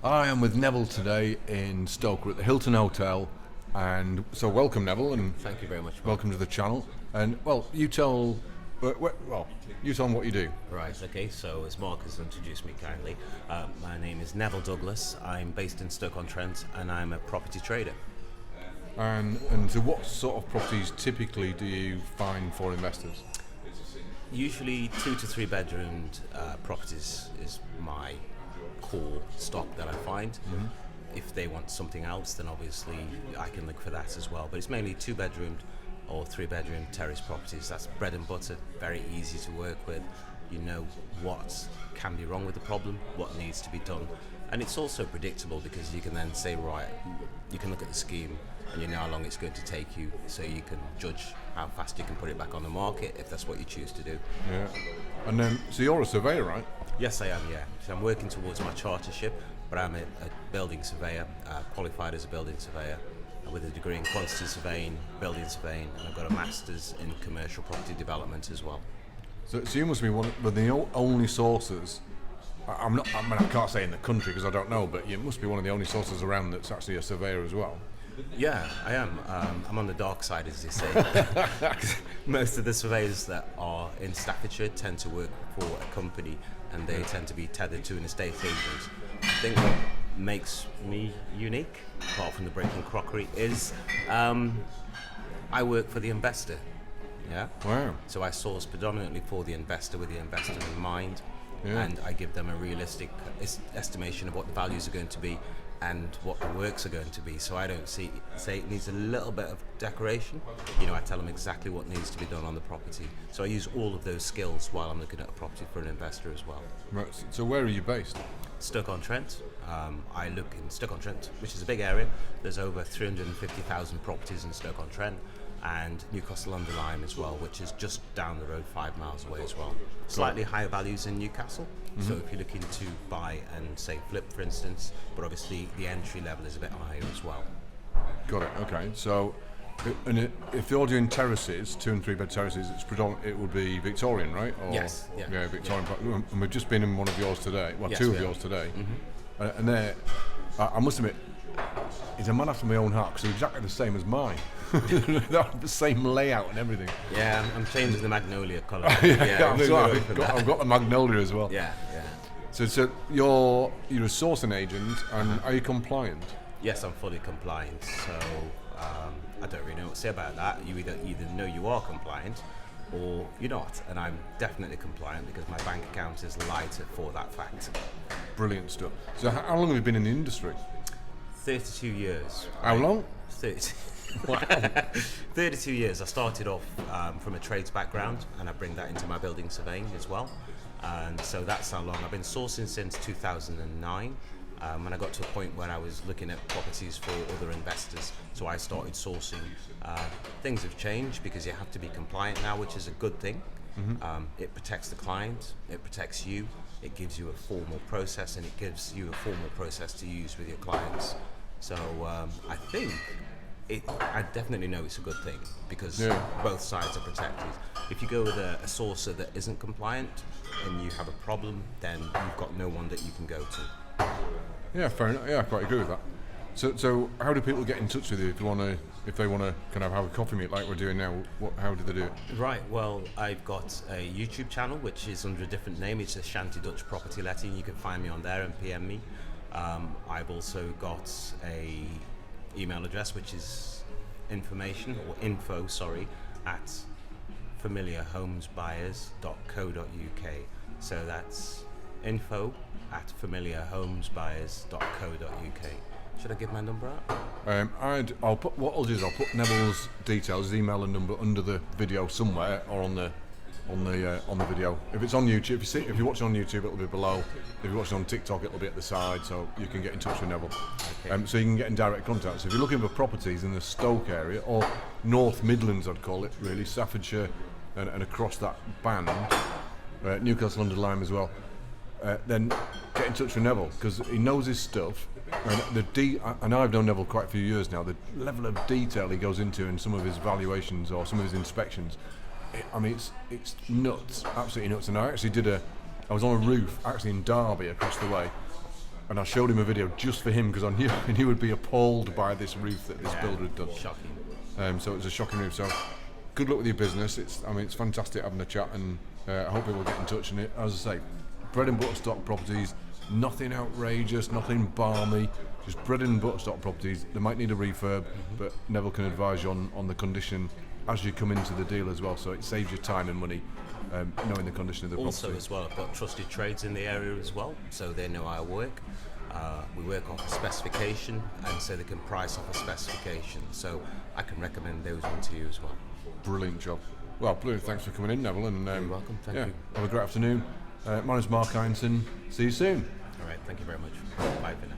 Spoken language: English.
I am with Neville today in Stoke. We're at the Hilton Hotel, and so welcome, Neville, and Thank you very much. welcome to the channel. And you tell you tell them what you do. Right, okay, so as Mark has introduced me kindly, my name is Neville Douglas. I'm based in Stoke-on-Trent and I'm a property trader. And so, what sort of properties typically do you find for investors? Usually 2 to 3 bedroomed properties is my core stock that I find. Mm-hmm. If they want something else, then obviously I can look for that as well. But it's mainly 2 bedroomed or 3 bedroom terrace properties. That's bread and butter, very easy to work with. You know what can be wrong with the problem, what needs to be done. And it's also predictable because you can then say, right, you can look at the scheme and you know how long it's going to take you, so you can judge how fast you can put it back on the market if that's what you choose to do. Yeah. And then, so you're a surveyor, right? Yes, I am, yeah. So I'm working towards my chartership, but I'm a building surveyor, qualified as a building surveyor, with a degree in quantity surveying, building surveying, and I've got a master's in commercial property development as well. So you must be one of the only sources. I can't say in the country because I don't know, but you must be one of the only sources around that's actually a surveyor as well. Yeah, I am. I'm on the dark side, as they say. Most of the surveyors that are in Staffordshire tend to work for a company, and they tend to be tethered to an estate agent. I think what makes me unique, apart from the breaking crockery, is I work for the investor. Yeah. Wow. So I source predominantly for the investor with the investor in mind, Yeah. and I give them a realistic estimation of what the values are going to be and what the works are going to be. So I don't say it needs a little bit of decoration. I tell them exactly what needs to be done on the property. So I use all of those skills while I'm looking at a property for an investor as well. Right. So where are you based? Stoke-on-Trent. I look in Stoke-on-Trent, which is a big area. There's over 350,000 properties in Stoke-on-Trent, and Newcastle-under-Lyme as well, which is just down the road 5 miles away as well. Slightly higher values in Newcastle. Mm-hmm. So if you're looking to buy and say flip, for instance, but obviously the entry level is a bit higher as well. Got it. Okay. So, if you're doing terraces, 2 and 3 bed terraces, it would be Victorian, right? Or, Yes. Yeah. Yeah, Victorian. Yeah. And we've just been in one of yours today. Well, Yes, 2 we of are. yours today. Mm-hmm. And they're, I must admit, he's a man after my own heart because they're exactly the same as mine. The same layout and everything. Yeah, I'm changing the magnolia colour. I've got the magnolia as well. Yeah. So you're a sourcing agent, and are you compliant? Yes, I'm fully compliant. So I don't really know what to say about that. You either know you are compliant or you're not, and I'm definitely compliant because my bank account is lighter for that fact. Brilliant stuff. So how long have you been in the industry? 32 years. How long? 30. Wow. 32 years. I started off from a trades background, and I bring that into my building surveying as well. And so that's how long I've been sourcing since 2009. When I got to a point where I was looking at properties for other investors, so I started sourcing. Things have changed because you have to be compliant now, which is a good thing. Mm-hmm. It protects the client, it protects you, it gives you a formal process, and it gives you a formal process to use with your clients. So I think I definitely know it's a good thing because both sides are protected. If you go with a sourcer that isn't compliant and you have a problem, then you've got no one that you can go to. Yeah, fair enough. Yeah, I quite agree with that. So how do people get in touch with you if they want to kind of have a coffee meet like we're doing now? How do they do it? Right. Well, I've got a YouTube channel which is under a different name. It's a Shanty Dutch Property Letting. You can find me on there and PM me. I've also got a email address which is info at familiarhomesbuyers.co.uk. So that's info at familiarhomesbuyers.co.uk. Should I give my number out? I'll put Neville's details, his email and number under the video somewhere, or on the video. If it's on YouTube, if you watch it on YouTube, it'll be below. If you watch it on TikTok, it'll be at the side, so you can get in touch with Neville. Okay. So you can get in direct contact. So if you're looking for properties in the Stoke area, or North Midlands, I'd call it, really, Staffordshire and across that band, Newcastle-under-Lyme as well, then get in touch with Neville because he knows his stuff. And I've known Neville quite a few years now. The level of detail he goes into in some of his valuations or some of his inspections, it's nuts, absolutely nuts. And I was on a roof actually in Derby across the way, and I showed him a video just for him because I knew he would be appalled by this roof that this builder had done. Shocking. So it was a shocking roof. So good luck with your business. It's fantastic having a chat, and I hope people get in touch. And as I say, bread and butter stock properties, nothing outrageous, nothing balmy, just bread and butter stock properties. They might need a refurb, but Neville can advise you on the condition as you come into the deal as well. So it saves you time and money. Knowing the condition of the property. Also as well, I've got trusted trades in the area as well, so they know how I work. We work off a specification, and so they can price off a specification. So I can recommend those on to you as well. Brilliant job. Well, brilliant. Thanks for coming in, Neville. And you're welcome. Thank you. Have a great afternoon. My name's Mark Heinson. See you soon. All right. Thank you very much. Bye for now.